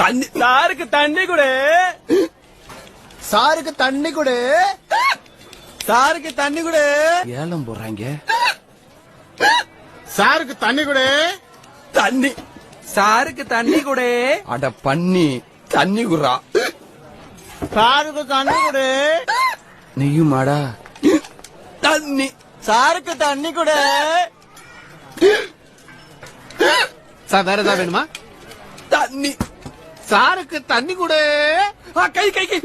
தண்ணி சாருக்கு தண்ணி கொடு, சாருக்கு தண்ணி கொடு, சாருக்கு தண்ணி கொடு. ஏலம் போடுறாங்க. சாருக்கு தண்ணி கொடு, தண்ணி சாருக்கு தண்ணி கொடு. அட பண்ணி தண்ணி குடுறா. சாருக்கு தண்ணி கொடு. நெய்யுமாடா தண்ணி சாருக்கு தண்ணி கொடு. சார் வேற ஏதாவது வேணுமா? தண்ணி சாருக்கு தண்ணி கொடு. கை கை கை